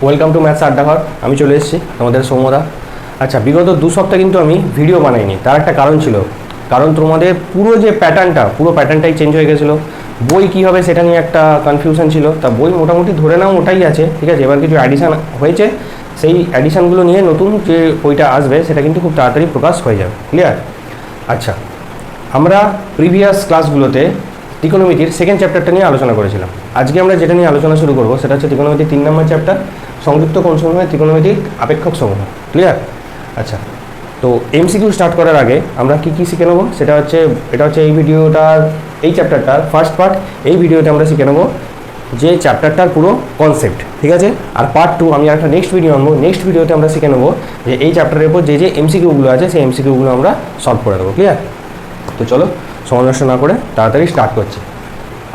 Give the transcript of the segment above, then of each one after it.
Welcome to maths আড্ডাঘর। আমি চলে এসেছি তোমাদের সৌম্যদা। আচ্ছা, বিগত 2 সপ্তাহ কিন্তু আমি ভিডিও বানাইনি, তার একটা কারণ ছিল। কারণ তোমাদের পুরো যে প্যাটার্নটাই চেঞ্জ হয়ে গেছিলো। বই কী হবে সেটা নিয়ে একটা কনফিউশন ছিল। তা বই মোটামুটি ধরে নাও ওটাই আছে, ঠিক আছে। এবার কিছু অ্যাডিশান হয়েছে, সেই অ্যাডিশানগুলো নিয়ে নতুন যে বইটা আসবে সেটা কিন্তু খুব তাড়াতাড়ি প্রকাশ হয়ে যাবে। ক্লিয়ার? আচ্ছা, আমরা প্রিভিয়াস ক্লাসগুলোতে ত্রিকোণমিতির সেকেন্ড চ্যাপ্টারটা নিয়ে আলোচনা করেছিলাম। আজকে আমরা যেটা নিয়ে আলোচনা শুরু করবো সেটা হচ্ছে ত্রিকোণমিতির 3 নম্বর চ্যাপ্টার, সংযুক্ত কোণসমূহের ত্রিকোণমিতিক আপেক্ষক সমূহ। ক্লিয়ার? আচ্ছা, তো এমসিকিউ স্টার্ট করার আগে আমরা কী শিখে নেবো সেটা হচ্ছে, এটা হচ্ছে এই ভিডিওটার, এই চ্যাপ্টারটার ফার্স্ট পার্ট। এই ভিডিওতে আমরা শিখে নেবো যে চ্যাপ্টারটার পুরো কনসেপ্ট, ঠিক আছে। আর পার্ট 2 আমি একটা নেক্সট ভিডিও আনবো। নেক্সট ভিডিওতে আমরা শিখে নেবো যে এই চ্যাপ্টারের উপর যে এমসিকিউগুলো আছে সেই এমসিকিউগুলো আমরা সলভ করে দেবো। ক্লিয়ার? তো চলো সময় নষ্ট না করে তাড়াতাড়ি স্টার্ট করছি।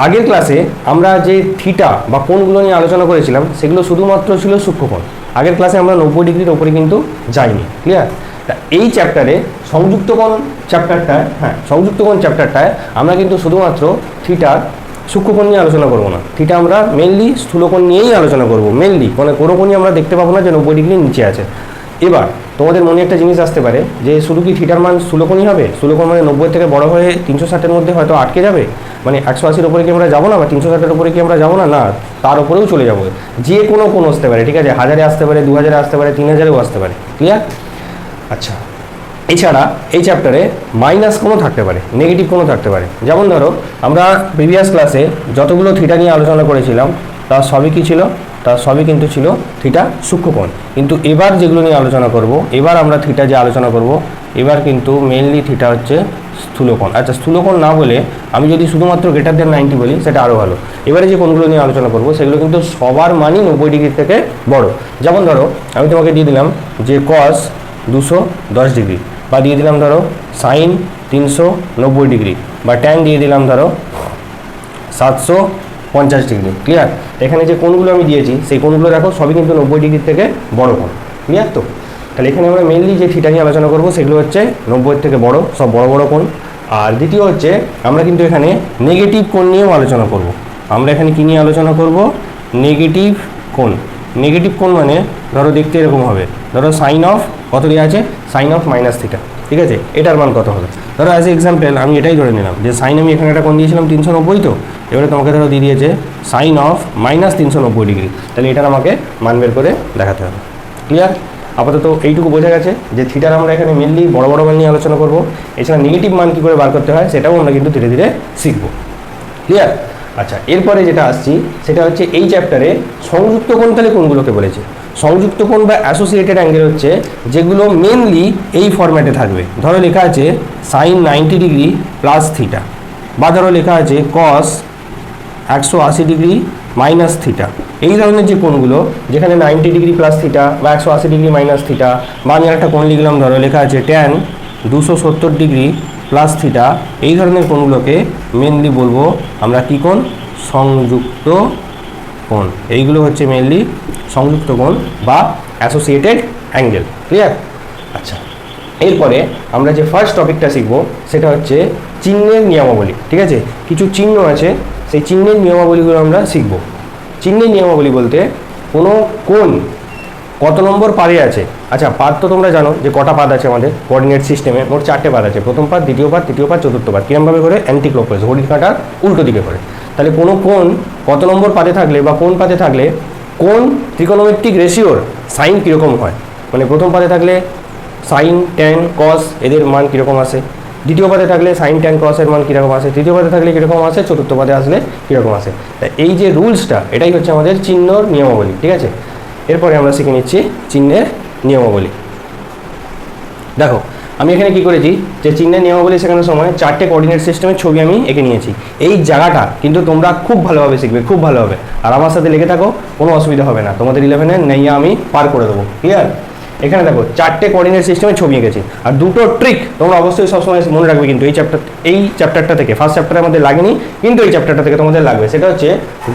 আগের ক্লাসে আমরা যে থিটা বা কোণগুলো নিয়ে আলোচনা করেছিলাম সেগুলো শুধুমাত্র ছিল সূক্ষ্মকোণ। আগের ক্লাসে আমরা 90 ডিগ্রির ওপরে কিন্তু যাইনি। ক্লিয়ার? তা এই চ্যাপ্টারে সংযুক্ত কোণ চ্যাপ্টারটায় আমরা কিন্তু শুধুমাত্র থিটার সূক্ষ্মকোণ নিয়ে আলোচনা করবো না। থিটা আমরা মেনলি স্থূলকোণ নিয়েই আলোচনা করবো। মেনলি কোনো কোণই আমরা দেখতে পাবো না যে 90 ডিগ্রির নিচে আছে। এবার তোমাদের মনে একটা জিনিস আসতে পারে যে শুধু কি থিটার মান স্থূলকোণই হবে? স্থূলকোণ মানে 90 থেকে বড় হয়ে 360-এর মধ্যে হয়তো আটকে যাবে, মানে 180-র উপরে কি আমরা যাবো না, বা 360-এর উপরে কি আমরা যাবো না, না তার উপরেও চলে যাবো। যে কোনো কোণ আসতে পারে, ঠিক আছে। 1000-এ আসতে পারে, 2000-এ আসতে পারে, 3000-এও আসতে পারে। ক্লিয়ার? আচ্ছা, এছাড়া এই চ্যাপ্টারে মাইনাস কোণও থাকতে পারে, নেগেটিভ কোণও থাকতে পারে। যেমন ধরো আমরা প্রিভিয়াস ক্লাসে যতগুলো থিটা নিয়ে আলোচনা করেছিলাম তার সবই কী ছিল? তার সবই কিন্তু ছিল থিটা সূক্ষ্মকোণ। কিন্তু এবার যেগুলো নিয়ে আলোচনা করব, এবার আমরা থিটা যে আলোচনা করব, এবার কিন্তু মেনলি থিটা হচ্ছে স্থূলকোণ। আচ্ছা, স্থূলকোণ না বলে আমি যদি শুধুমাত্র গ্রেটার দেন 90 বলি সেটা আরও ভালো। এবারে যে কোণগুলো নিয়ে আলোচনা করব সেগুলো কিন্তু সবার মানই 90 ডিগ্রি থেকে বড়। যেমন ধরো আমি তোমাকে দিয়ে দিলাম যে কস 210 ডিগ্রি, বা দিয়ে দিলাম ধরো সাইন 390 ডিগ্রি, বা ট্যান দিয়ে দিলাম ধরো 750 ডিগ্রি। ক্লিয়ার? এখানে যে কোণগুলো আমি দিয়েছি সেই কোণগুলো দেখো সবই কিন্তু 90 ডিগ্রি থেকে বড় কোণ। ক্লিয়ার? তো তাহলে এখানে আমরা মেনলি যে থিটা নিয়ে আলোচনা করবো সেগুলো হচ্ছে 90-এর থেকে বড়, সব বড় বড় কোণ। আর দ্বিতীয় হচ্ছে আমরা কিন্তু এখানে নেগেটিভ কোণ নিয়েও আলোচনা করব। আমরা এখানে কী নিয়ে আলোচনা করব? নেগেটিভ কোণ। নেগেটিভ কোণ মানে ধরো দেখতে এরকম হবে, ধরো সাইন অফ কত দেওয়া আছে? সাইন অফ মাইনাস থিটা, ঠিক আছে। এটার মান কত হবে? ধরো অ্যাজ এক্সাম্পল আমি এটাই ধরে নিলাম যে সাইন আমি এখানে একটা কোণ দিয়েছিলাম 390, তো এবারে তোমাকে ধরো দিয়ে দিয়েছে সাইন অফ মাইনাস 390 ডিগ্রি। তাহলে এটার আমাকে মান বের করে দেখাতে হবে। ক্লিয়ার? আপাতত এইটুকু বোঝা গেছে যে থিটার আমরা এখানে মেনলি বড় বড় মান নিয়ে আলোচনা করবো। এছাড়া নেগেটিভ মান কী করে বার করতে হয় সেটাও আমরা কিন্তু ধীরে ধীরে শিখবো। ক্লিয়ার? আচ্ছা, এরপরে যেটা আসছি সেটা হচ্ছে এই চ্যাপ্টারে সংযুক্ত কোণ তাহলে কোনগুলোকে বলেছে? সংযুক্ত কোণ বা অ্যাসোসিয়েটেড অ্যাঙ্গেল হচ্ছে যেগুলো মেনলি এই ফরম্যাটে থাকবে। ধরো লেখা আছে সাইন 90 ডিগ্রি প্লাস থিটা, বা ধরো লেখা আছে কস 180 ডিগ্রি মাইনাস থিটা। এই ধরনের যে কোণগুলো যেখানে 90 ডিগ্রি প্লাস থিটা বা 180 ডিগ্রি মাইনাস থিটা, বা আমি একটা কোণ লিখলাম ধরো লেখা আছে ট্যান 270 ডিগ্রি প্লাস থিটা, এই ধরনের কোণগুলোকে মেনলি বলবো আমরা কী কোণ? সংযুক্ত কোণ। এইগুলো হচ্ছে মেনলি সংযুক্ত কোণ বা অ্যাসোসিয়েটেড অ্যাঙ্গেল। ক্লিয়ার? আচ্ছা, এরপরে আমরা যে ফার্স্ট টপিকটা শিখবো সেটা হচ্ছে চিহ্নের নিয়মাবলী। ঠিক আছে, কিছু চিহ্ন আছে, সেই চিহ্নের নিয়মাবলীগুলো আমরা শিখবো। চিহ্নের নিয়মাবলী বলতে কোনো কোণ কত নম্বর পাদে আছে। আচ্ছা, পাদ তো তোমরা জানো যে কটা পাদ আছে আমাদের কোঅর্ডিনেট সিস্টেমে, মোট 4টে পাদ আছে। প্রথম পাদ, দ্বিতীয় পাদ, তৃতীয় পাদ, চতুর্থ পাদ। কিরমভাবে করে? অ্যান্টি ক্লকওয়াইজ, ঘড়ির কাঁটার উল্টো দিকে করে। তাহলে কোনো কোণ কত নম্বর পাদে থাকলে বা কোন পাদে থাকলে কোন ত্রিকোণমিতিক রেশিওর সাইন কীরকম হয়, মানে প্রথম পাদে থাকলে সাইন ট্যান কস এদের মান কীরকম আসে, দ্বিতীয় পাদে থাকলে সাইন ট্যান কসের মান কীরকম আসে, তৃতীয় পাদে থাকলে কীরকম আসে, চতুর্থ পাদে আসলে কীরকম আসে। এই যে রুলসটা, এটাই হচ্ছে আমাদের চিহ্নর নিয়মাবলী। ঠিক আছে, এরপরে আমরা শিখে নিচ্ছি চিহ্নের নিয়মাবলী। দেখো আমি এখানে কি করেছি যে চিহ্নের নিয়মাবলী শেখানোর সময় 4টে কোঅর্ডিনেট সিস্টেমের ছবি আমি এঁকে নিয়েছি। এই জায়গাটা কিন্তু তোমরা খুব ভালোভাবে শিখবে, খুব ভালোভাবে। আর আমার সাথে লেগে থাকো, কোনো অসুবিধা হবে না। তোমাদের 11-এর নেইয়া আমি পার করে দেবো। ক্লিয়ার? এখানে দেখো চারটে কোঅর্ডিনেট সিস্টেমে ছবি এঁকেছি। আর দুটো ট্রিক তোমরা অবশ্যই সবসময় মনে রাখবে, কিন্তু এই চ্যাপ্টারটা থেকে, ফার্স্ট চ্যাপ্টারে আমাদের লাগেনি কিন্তু এই চ্যাপ্টারটা থেকে তোমাদের লাগবে। সেটা হচ্ছে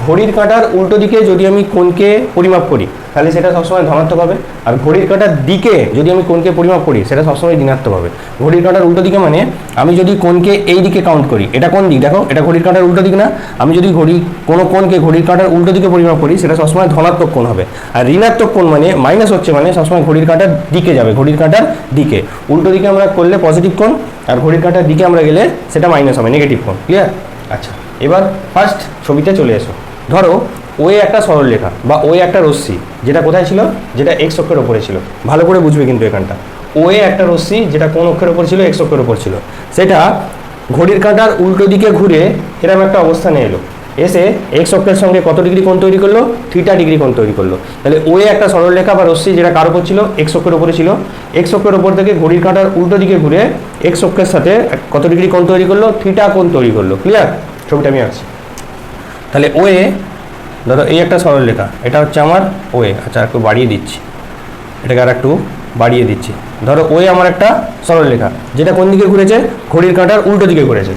ঘড়ির কাঁটার উল্টো দিকে যদি আমি কোণকে পরিমাপ করি তাহলে সেটা সবসময় ধনাত্মক হবে, আর ঘড়ির কাঁটার দিকে যদি আমি কোণকে পরিমাপ করি সেটা সবসময় ঋণাত্মক হবে। ঘড়ির কাঁটার উল্টো দিকে মানে আমি যদি কোণকে এই দিকে কাউন্ট করি, এটা কোন দিক দেখো, এটা ঘড়ির কাঁটার উল্টো দিক না, আমি যদি কোনো কোণকে ঘড়ির কাঁটার উল্টো দিকে পরিমাপ করি সেটা সবসময় ধনাত্মক কোণ হবে। আর ঋণাত্মক কোণ মানে মাইনাস হচ্ছে মানে সবসময় ঘড়ির কাঁটার দিকে যাবে, ঘড়ির কাঁটার দিকে। উল্টো দিকে আমরা করলে পজিটিভ কোণ, আর ঘড়ির কাঁটার দিকে আমরা গেলে সেটা মাইনাস হবে, নেগেটিভ কোণ। ক্লিয়ার? আচ্ছা, এবার ফার্স্ট ছবিতে চলে এসো। ধরো ওই একটা সরলরেখা বা ওই একটা রশ্মি, যেটা কোথায় ছিল, যেটা এক্স অক্ষের ওপরে ছিল। ভালো করে বুঝবে কিন্তু এখানটা, ওই একটা রশ্মি যেটা কোন অক্ষের ওপর ছিল, এক্স অক্ষের ওপর ছিল, সেটা ঘড়ির কাঁটার উল্টো দিকে ঘুরে এরকম একটা অবস্থানে এলো, এসে এক্স অক্ষের সঙ্গে কত ডিগ্রি কোণ তৈরি করলো, থিটা ডিগ্রি কোণ তৈরি করলো। তাহলে ওই একটা সরলরেখা বা রশ্মি যেটা কার ওপর ছিল, এক্স অক্ষের ওপরে ছিল, এক্স অক্ষের ওপর থেকে ঘড়ির কাঁটার উল্টো দিকে ঘুরে এক্স অক্ষের সাথে কত ডিগ্রি কোণ তৈরি করলো, থিটা কোণ তৈরি করলো। ক্লিয়ার? ছবিটা আমি আঁকছি। তাহলে ওয়ে, ধরো এই একটা সরলরেখা, এটা হচ্ছে আমার ওয়ে। আচ্ছা, একটু বাড়িয়ে দিচ্ছি, এটাকে আর একটু বাড়িয়ে দিচ্ছি। ধরো ওয়ে আমার একটা সরলরেখা, যেটা কোন দিকে ঘুরেছে, ঘড়ির কাঁটার উল্টো দিকে ঘুরেছে,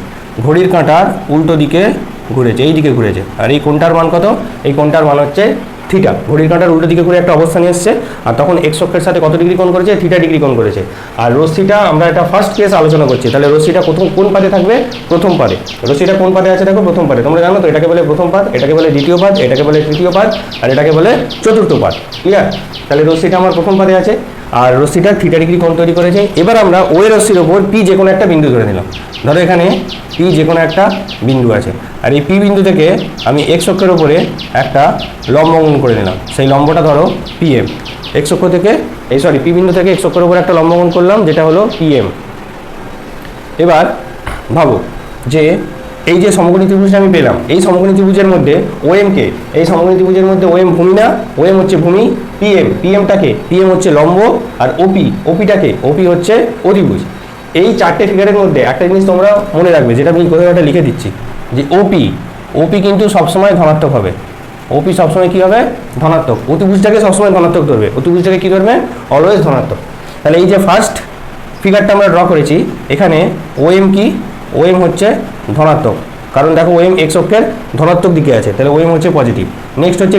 ঘড়ির কাঁটার উল্টো দিকে ঘুরেছে, এই দিকে ঘুরেছে। আর এই কোণটার মান কত, এই কোণটার মান হচ্ছে থিটা। ঘড়ির কাঁটার উল্টো দিকে ঘুরে একটা অবস্থানে এসছে, আর তখন এক্স অক্ষের সাথে কত ডিগ্রি কোণ করেছে, থিটা ডিগ্রি কোণ করেছে। আর রশ্মিটা আমরা এটা ফার্স্ট কেস আলোচনা করছি, তাহলে রশ্মিটা কোন পাদে থাকবে, প্রথম পাদে। রশ্মিটা কোন পাদে আছে দেখো, প্রথম পাদে। তোমরা জানো তো, এটাকে বলে প্রথম পাদ, এটাকে বলে দ্বিতীয় পাদ, এটাকে বলে তৃতীয় পাদ, আর এটাকে বলে চতুর্থ পাদ। ক্লিয়ার? তাহলে রশ্মিটা আমার প্রথম পাদে আছে, আর রশ্মিটা থিটা ডিগ্রি কোণ তৈরি করেছে। এবার আমরা ওই রশ্মির ওপর পি যে কোনো একটা বিন্দু ধরে নিলাম। ধরো এখানে পি যে কোনো একটা বিন্দু আছে, আর এই পি বিন্দু থেকে আমি এক্স অক্ষের ওপরে একটা লম্ব অঙ্কন করে নিলাম। সেই লম্বটা ধরো পিএম। এক্স অক্ষ থেকে পি বিন্দু থেকে এক্স অক্ষের ওপরে একটা লম্ব অঙ্কন করলাম, যেটা হলো পিএম। এবার ভাবো যে এই যে সমকোণী ত্রিভুজটা আমি পেলাম, এই সমকোণী ত্রিভুজের মধ্যে ওএমকে, এই সমকোণী ত্রিভুজের মধ্যে ওএম ভূমি না, ওএম হচ্ছে ভূমি, পিএমটাকে, পিএম হচ্ছে লম্ব, আর ওপিটাকে, ওপি হচ্ছে অতিভুজ। এই চারটে ফিগারের মধ্যে একটা জিনিস তোমরা মনে রাখবে, যেটা আমি কোথাও একটা লিখে দিচ্ছি, যে ওপি কিন্তু সবসময় ধনাত্মক হবে। ওপি সবসময় কী হবে, ধনাত্মক। অতিভুজটাকে সবসময় ধনাত্মক ধরবে, অতিভুজটাকে কী ধরবে, অলওয়েজ ধনাত্মক। তাহলে এই যে ফার্স্ট ফিগারটা আমরা ড্র করেছি, এখানে ওএম কি, ওএম হচ্ছে ধনাত্মক, কারণ দেখো ওএম এক্স অক্ষের ধনাত্মক দিকে আছে, তাহলে ওএম হচ্ছে পজিটিভ। নেক্সট হচ্ছে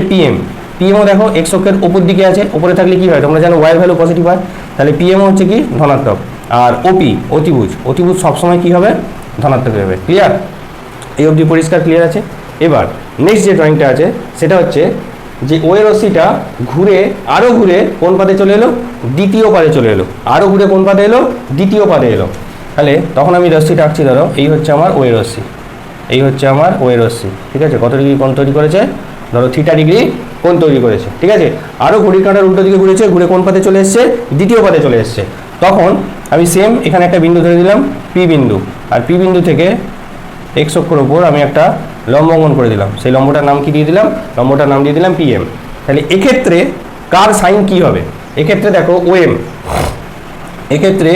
পিএমও দেখো এক্স অক্ষের ওপর দিকে আছে, ওপরে থাকলে কি হয় তোমরা জানো, ওয়াই ভ্যালু পজিটিভ হয়, তাহলে পিএমও হচ্ছে কি ধনাত্মক। আর অতিভুজ সবসময় কি হবে, ধনাত্মক হবে। ক্লিয়ার? এই অবধি পরিষ্কার? ক্লিয়ার আছে? এবার নেক্সট যে ড্রয়িংটা আছে সেটা হচ্ছে যে ওই রশ্মিটা আরও ঘুরে কোন পাদে চলে এলো, দ্বিতীয় পাদে চলে এলো, আরও ঘুরে কোন পাদে এলো, দ্বিতীয় পাদে এলো। তাহলে তখন আমি রশ্মিটা আঁকছি। ধরো এই হচ্ছে আমার ওয়ে রশ্মি, এই হচ্ছে আমার ওয়ে রশ্মি। ঠিক আছে? কত ডিগ্রি কোণ তৈরি করেছে, ধরো থিটা ডিগ্রি কোণ তৈরি করেছে। ঠিক আছে? আরও ঘড়ির কাঁটার উল্টো দিকে ঘুরেছে, ঘুরে কোন পাদে চলে এসছে, দ্বিতীয় পাদে চলে এসছে। তখন আমি সেম এখানে একটা বিন্দু ধরে দিলাম, পি বিন্দু, আর পি বিন্দু থেকে এক্স অক্ষের ওপর আমি একটা লম্ব অঙ্কন করে দিলাম। সেই লম্বটার নাম কি দিয়ে দিলাম, লম্বটার নাম দিয়ে দিলাম পিএম। তাহলে এক্ষেত্রে কার সাইন কি হবে, এক্ষেত্রে দেখো ওএম, এক্ষেত্রে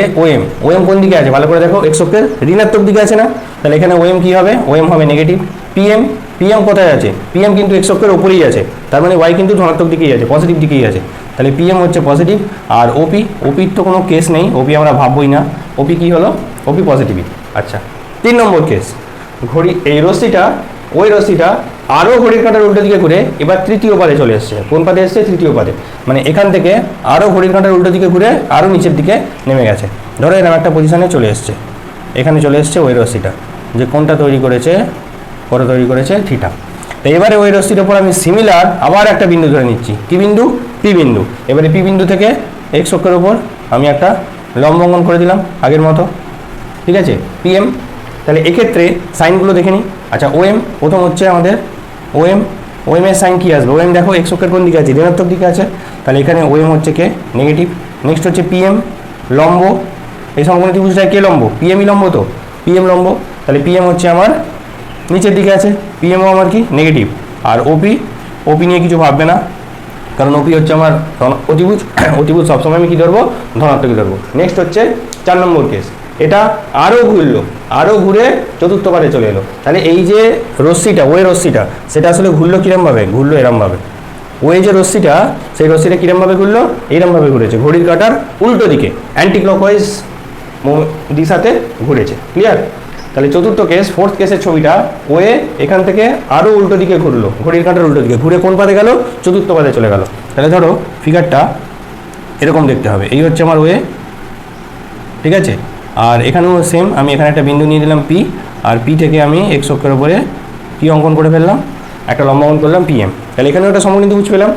ওএম কোন দিকে আছে ভালো করে দেখো, এক্স অক্ষের ঋণাত্মক দিকে আছে না, তাহলে এখানে ওএম কি হবে, ওএম হবে নেগেটিভ। পিএম কোথায় আছে, পিএম কিন্তু এক্স অক্ষের ওপরেই আছে, তার মানে ওয়াই কিন্তু ধনাত্মক দিকেই আছে, পজিটিভ দিকেই আছে। তাহলে পিএম হচ্ছে পজিটিভ। আর ওপির তো কোনো কেস নেই, ওপি আমরা ভাববই না, ওপি কি হলো, ওপি পজিটিভই। আচ্ছা, 3 নম্বর কেস, এই রশ্মিটা আরও ঘড়ির কাঁটার উল্টো দিকে ঘুরে এবার তৃতীয় পাদে চলে এসছে। কোন পাদে এসছে, তৃতীয় পাদে, মানে এখান থেকে আরও ঘড়ির কাঁটার উল্টো দিকে ঘুরে আরও নিচের দিকে নেমে গেছে। ধরো এরকম একটা পজিশনে চলে এসছে, এখানে চলে এসছে ওই রশ্মিটা, যে কোনটা তৈরি করেছে, পরে তৈরি করেছে থিটা। তো এবারে ওই রশ্মির ওপর আমি সিমিলার আবার একটা বিন্দু ধরে নিচ্ছি, কি বিন্দু, পি বিন্দু। এবারে পি বিন্দু থেকে এক্স অক্ষের ওপর আমি একটা লম্ব অঙ্কন করে দিলাম আগের মতো। ঠিক আছে? পিএম। তাহলে এক্ষেত্রে সাইনগুলো দেখে নিই। আচ্ছা, ওএম প্রথম হচ্ছে আমাদের ওএম এর সাইন কি আসবে, ওএম দেখো এক্স অক্ষের কোন দিকে আছে, ঋণাত্মক দিকে আছে, তাহলে এখানে ওএম হচ্ছে কে, নেগেটিভ। নেক্সট হচ্ছে পিএম, লম্ব, এই সমকোণী ত্রিভুজটা কে লম্ব, পিএমই লম্ব, তো পিএম লম্ব, তাহলে পিএম হচ্ছে আমার নিচের দিকে আছে, পিএমও আমার কি নেগেটিভ। আর ওপি নিয়ে কিছু ভাববে না, কারণ ওপি হচ্ছে আমার অতিভুজ সবসময় আমি কী ধরবো, ধনাত্মকই ধরবো। নেক্সট হচ্ছে 4 নম্বর কেস, এটা আরও ঘুরে চতুর্থ পাদে চলে এলো। তাহলে এই যে রশ্মিটা, ওই রশ্মিটা, সেটা আসলে ঘুরলো কিরমভাবে, ঘুরলো এরমভাবে, ওয়ে যে রশ্মিটা, সেই রশ্মিটা কিরমভাবে ঘুরলো, এইরমভাবে ঘুরেছে, ঘড়ির কাঁটার উল্টো দিকে, অ্যান্টি ক্লকওয়াইজ দিশাতে ঘুরেছে। ক্লিয়ার? তাহলে চতুর্থ কেস, ফোর্থ কেসের ছবিটা, ওয়ে এখান থেকে আরও উল্টো দিকে ঘুরলো, ঘড়ির কাঁটার উল্টো দিকে ঘুরে কোন পাদে গেল, চতুর্থ পাদে চলে গেল। তাহলে ধরো ফিগারটা এরকম দেখতে হবে, এই হচ্ছে আমার ওয়ে, ঠিক আছে? আর এখানেও সেম, আমি এখানে একটা বিন্দু নিয়ে দিলাম পি, আর পি থেকে আমি এক্স অক্ষের উপরে কি অঙ্কন করে ফেললাম, একটা লম্বা অঙ্কন করলাম পিএম। তাহলে এখানেও একটা সমবিন্দু বুঝ পেলাম,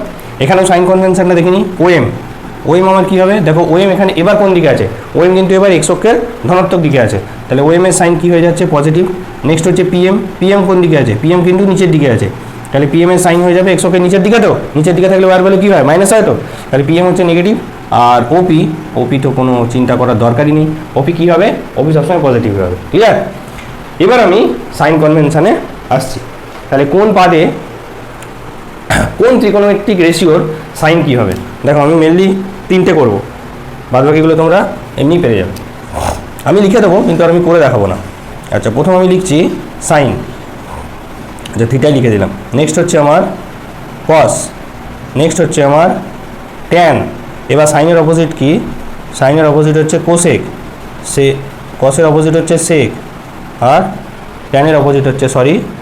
এখানেও সাইন কনভেনশনটা দেখিনি, ওএম। ওএম আমার কী হবে, দেখো ওএম এখানে এবার কোন দিকে আছে, ওএম কিন্তু এবার এক্স অক্ষের ধনাত্মক দিকে আছে, তাহলে ওএম এর সাইন কী হয়ে যাচ্ছে, পজিটিভ। নেক্সট হচ্ছে পিএম, পিএম কোন দিকে আছে, পিএম কিন্তু নিচের দিকে আছে, তাহলে পিএম এর সাইন হয়ে যাবে এক্স অক্ষের নিচের দিকে, তো নিচের দিকে থাকলে ওয়ার ভ্যালু কী হয়, মাইনাস হয়, তো তাহলে পিএম হচ্ছে নেগেটিভ। আর ওপি, ওপি তো কোনো চিন্তা করার দরকারই নেই, ওপি কী হবে, ওপি সবসময় পজিটিভ হবে। ক্লিয়ার? এবার আমি সাইন কনভেনশনে আসছি। তাহলে কোন পাদে কোন ত্রিকোণমিতিক রেশিওর সাইন কী হবে, দেখো আমি মেনলি তিনটে করবো, বাদবাকিগুলো তোমরা এমনি পেরে যাবে, আমি লিখে দেবো কিন্তু আর আমি করে দেখাবো না। আচ্ছা, প্রথম আমি লিখছি সাইন, আচ্ছা থিটাই লিখে দিলাম। নেক্সট হচ্ছে আমার কস, নেক্সট হচ্ছে আমার ট্যান। এবার সাইনের অপোজিট কি, সাইনের অপোজিট হচ্ছে কোসেক, সে কসের অপোজিট হচ্ছে সেক, আর ট্যানের অপোজিট হচ্ছে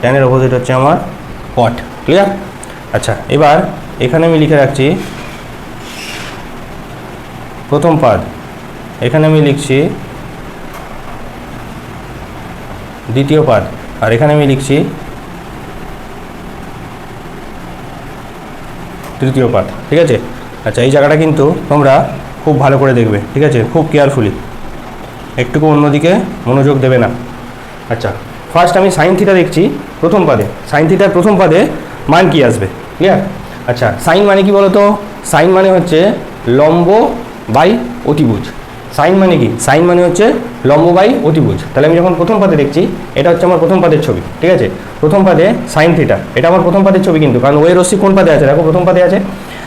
ট্যানের অপোজিট হচ্ছে আমার কট। ক্লিয়ার? আচ্ছা, এবার এখানে আমি লিখে রাখছি প্রথম পাদ, এখানে আমি লিখছি দ্বিতীয় পাদ, আর এখানে আমি লিখছি তৃতীয় পাদ। ঠিক আছে? আচ্ছা, এই জায়গাটা কিন্তু তোমরা খুব ভালো করে দেখবে, ঠিক আছে, খুব কেয়ারফুলি, একটুকু অন্যদিকে মনোযোগ দেবে না। আচ্ছা, ফার্স্ট আমি সাইন থিটা দেখছি প্রথম পাদে, সাইন থিটার প্রথম পাদে মান কি আসবে। ক্লিয়ার? আচ্ছা, সাইন মানে কি বলো তো, সাইন মানে হচ্ছে লম্ব বাই অতিভুজ। সাইন মানে কি, সাইন মানে হচ্ছে লম্ব বাই অতিভুজ। তাহলে আমি যখন প্রথম পাদে দেখছি, এটা হচ্ছে আমার প্রথম পাদের ছবি, ঠিক আছে, প্রথম পাদে সাইন থিটা, এটা আমার প্রথম পাদের ছবি কিন্তু, কারণ ওই রশ্মি কোন পাদে আছে, দেখো প্রথম পাদে আছে।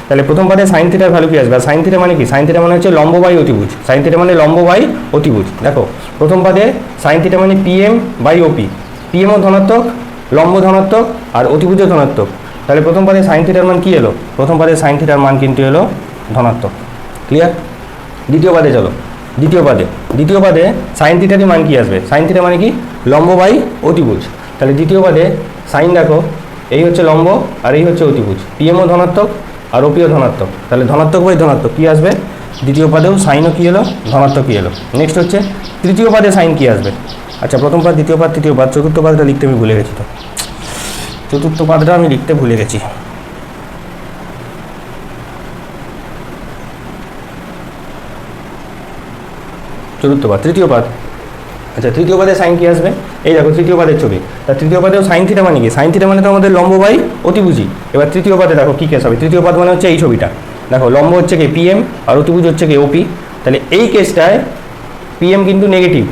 তাহলে প্রথম পাদে সাইন থিটার ভ্যালু কি আসবে, আর সাইন থিটা মানে কি, সাইন থিটা মানে হচ্ছে লম্ব বাই অতিভুজ, সাইন থিটা মানে লম্ব বাই অতিভুজ। দেখো প্রথম পাদে সাইন থিটা মানে পিএম বাই ওপি, পিএমও ধনাত্মক, লম্ব ধনাত্মক, আর অতিভুজও ধনাত্মক। তাহলে প্রথম পাদে সাইন থিটার মান কি এলো, প্রথম পাদে সাইন থিটার মান কিন্তু এলো ধনাত্মক। ক্লিয়ার? দ্বিতীয় পাদে চলো, দ্বিতীয় পাদে সাইন থিটারই মান কি আসবে, সাইন থিটা মানে কি লম্ব বাই অতিভুজ। তাহলে দ্বিতীয় পাদে সাইন দেখো, এই হচ্ছে লম্ব আর এই হচ্ছে অতিভুজ, পিএমও ধনাত্মক আর ওপিও ধনাত্মক, তাহলে ধনাত্মক বাই ধনাত্মক কী আসবে, দ্বিতীয় পাদেও সাইনও কী এলো, ধনাত্মক কী এলো। নেক্সট হচ্ছে তৃতীয় পাদে সাইন কী আসবে। আচ্ছা, প্রথম পাদ, দ্বিতীয় পাদ, তৃতীয় পাদ, চতুর্থ পাদটা লিখতে আমি ভুলে গেছি, তো চতুর্থ পাদটা আমি লিখতে ভুলে গেছি। চতুর্থ পাদ, তৃতীয় পাদ, আচ্ছা তৃতীয় পাদে সাইন কি আসবে, এই দেখো তৃতীয় পাদের ছবি, তা তৃতীয় পাদেও সাইন থিটা মানে কি, সাইন থিটা মানে তো আমাদের লম্ব বাই অতিভুজি। এবার তৃতীয় পাদে দেখো কী কেস হবে, তৃতীয় পাদ মানে হচ্ছে এই ছবিটা, দেখো লম্ব হচ্ছে কি পিএম আর অতিভুজ হচ্ছে কি ওপি। তাহলে এই কেসটায় পিএম কিন্তু নেগেটিভ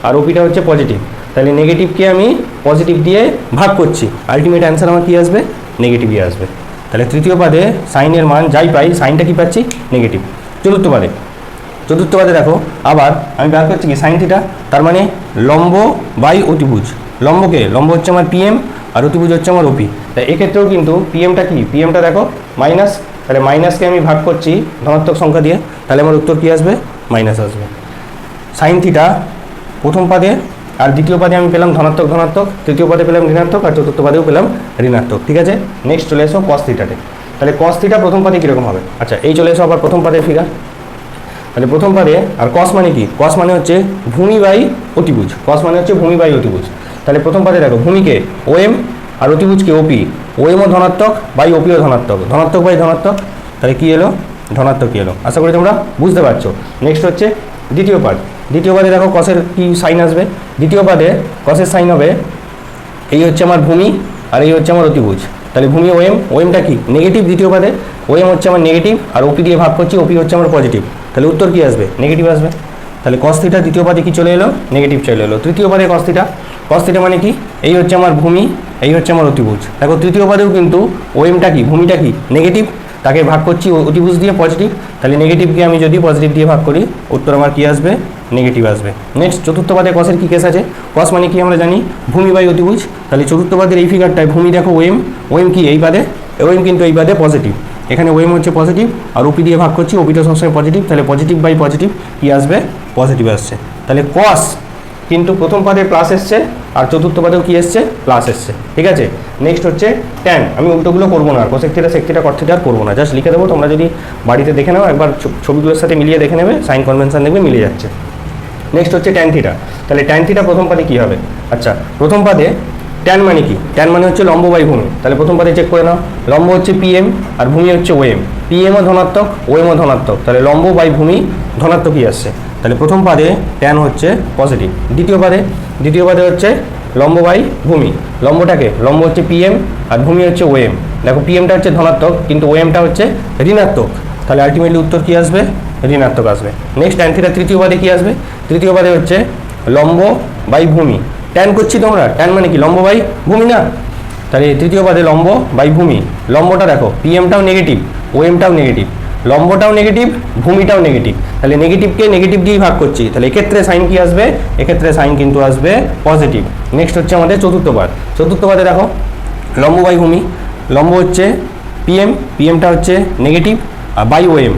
আর ওপিটা হচ্ছে পজিটিভ, তাহলে নেগেটিভকে আমি পজিটিভ দিয়ে ভাগ করছি, আলটিমেট অ্যান্সার আমার কী আসবে, নেগেটিভই আসবে। তাহলে তৃতীয় পাদে সাইনের মান যাই পাই, সাইনটা কী পাচ্ছি, নেগেটিভ। চতুর্থ পাদে দেখো আবার আমি বের করছি কি সাইন থিটা, তার মানে লম্ব বাই অতিভুজ, লম্ব হচ্ছে আমার পিএম আর অতিভুজ হচ্ছে আমার ওপি। তাই এক্ষেত্রেও কিন্তু পিএমটা কি, পিএমটা দেখো মাইনাস, তাহলে মাইনাসকে আমি ভাগ করছি ধনাত্মক সংখ্যা দিয়ে, তাহলে আমার উত্তর কী আসবে, মাইনাস আসবে। সাইন থিটা প্রথম পাদে আর দ্বিতীয় পাদে আমি পেলাম ধনাত্মক, তৃতীয় পাদে পেলাম ঋণাত্মক, আর চতুর্থ পাদেও পেলাম ঋণাত্মক। ঠিক আছে, নেক্সট চলে এসো কস থিটাতে। তাহলে কস থিটা প্রথম পাদে কীরকম হবে, আচ্ছা এই চলে এসো আবার প্রথম পাদের ফিগার। তাহলে প্রথম পাদে, আর কস মানে কি, কস মানে হচ্ছে ভূমি বাই অতিভুজ, কস মানে হচ্ছে ভূমি বাই অতিভুজ। তাহলে প্রথম পাদে দেখো ভূমিকে ওএম আর অতিভুজকে ওপি, ওএমও ধনাত্মক বাই ওপিও ধনাত্মক, ধনাত্মক বাই ধনাত্মক, তাহলে কী এলো, ধনাত্মক কী এলো, আশা করি তোমরা বুঝতে পারছো। নেক্সট হচ্ছে দ্বিতীয় পাদে দেখো কসের কি সাইন আসবে, দ্বিতীয় পাদে কসের সাইন হবে, এই হচ্ছে আমার ভূমি আর এই হচ্ছে আমার অতিভুজ, তাহলে ভূমি ওএমটা কি নেগেটিভ, দ্বিতীয় পাদে ওএম হচ্ছে আমার নেগেটিভ আর ওপি দিয়ে ভাগ করছি, ওপি হচ্ছে আমার পজিটিভ, তাহলে উত্তর কী আসবে, নেগেটিভ আসবে। তাহলে কস থিটা দ্বিতীয় পাদে কি চলে এলো, নেগেটিভ চলে এলো। তৃতীয় পাদে কস থিটা মানে কি, এই হচ্ছে আমার ভূমি, এই হচ্ছে আমার অতিভুজ, দেখো তৃতীয় পাদেও কিন্তু ওএমটা কি, ভূমিটা কি নেগেটিভ, তাকে ভাগ করছি অতিভুজ দিয়ে পজিটিভ, তাহলে নেগেটিভকে আমি যদি পজিটিভ দিয়ে ভাগ করি, উত্তর আমার কী আসবে, নেগেটিভ আসবে। নেক্সট চতুর্থ পাদে কসের কী কেস আছে, কস মানে কি আমরা জানি ভূমি বাই অতিভুজ, তাহলে চতুর্থ পাদের এই ফিগারটায় ভূমি দেখো ওএম কি এই পাদে, ওএম কিন্তু এই পাদে পজিটিভ, এখানে ওএম হচ্ছে পজিটিভ আর ওপি দিয়ে ভাগ করছি, ওপিটা সবসময় পজিটিভ, তাহলে পজিটিভ বাই পজিটিভ কী আসবে, পজিটিভ আসছে। তাহলে কস কিন্তু প্রথম পাদে প্লাস এসছে আর চতুর্থ পাদেও কী এসছে, প্লাস এসছে। ঠিক আছে, নেক্সট হচ্ছে ট্যান। আমি উল্টোগুলো করবো না, cosec theta sec theta cot theta আর করবো না, জাস্ট লিখে দেবো। তোমরা যদি বাড়িতে দেখে নাও একবার ছবিগুলোর সাথে মিলিয়ে দেখে নেবে, সাইন কনভেনশন দেখবে মিলে যাচ্ছে। নেক্সট হচ্ছে ট্যান থিটা। তাহলে ট্যান থিটা প্রথম পাদে কী হবে, আচ্ছা প্রথম পাদে ট্যান মানে কি, ট্যান মানে হচ্ছে লম্ব বাই ভূমি। তাহলে প্রথম পাদে চেক করে নাও, লম্ব হচ্ছে পিএম আর ভূমি হচ্ছে ওএম, পিএমও ধনাত্মক ওএমও ধনাত্মক, তাহলে লম্ব বাই ভূমি ধনাত্মকই আসছে। তাহলে প্রথম পাদে ট্যান হচ্ছে পজিটিভ। দ্বিতীয় পাদে হচ্ছে লম্ব বাই ভূমি, লম্ব হচ্ছে পিএম আর ভূমি হচ্ছে ওএম। দেখো পিএমটা হচ্ছে ধনাত্মক কিন্তু ওএমটা হচ্ছে ঋণাত্মক, তাহলে আলটিমেটলি উত্তর কী আসবে, ঋণাত্মক আসবে। নেক্সট ট্যান থিটা তৃতীয় পাদে কী আসবে, তৃতীয় পাদে হচ্ছে লম্ব বাই ভূমি। ট্যান করছি তোমরা, ট্যান মানে কি লম্ব বাই ভূমি না, তাহলে তৃতীয় পাদে লম্ব বাই ভূমি। লম্বটা দেখো পিএমটাও নেগেটিভ ওএমটাও নেগেটিভ, লম্বটাও নেগেটিভ ভূমিটাও নেগেটিভ, তাহলে নেগেটিভকে নেগেটিভ দিয়েই ভাগ করছি, তাহলে এক্ষেত্রে সাইন কি আসবে, এক্ষেত্রে সাইন কিন্তু আসবে পজিটিভ। নেক্সট হচ্ছে আমাদের চতুর্থ পাদে দেখো লম্ব বাই ভূমি, লম্ব হচ্ছে পিএমটা হচ্ছে নেগেটিভ আর বাই ওএম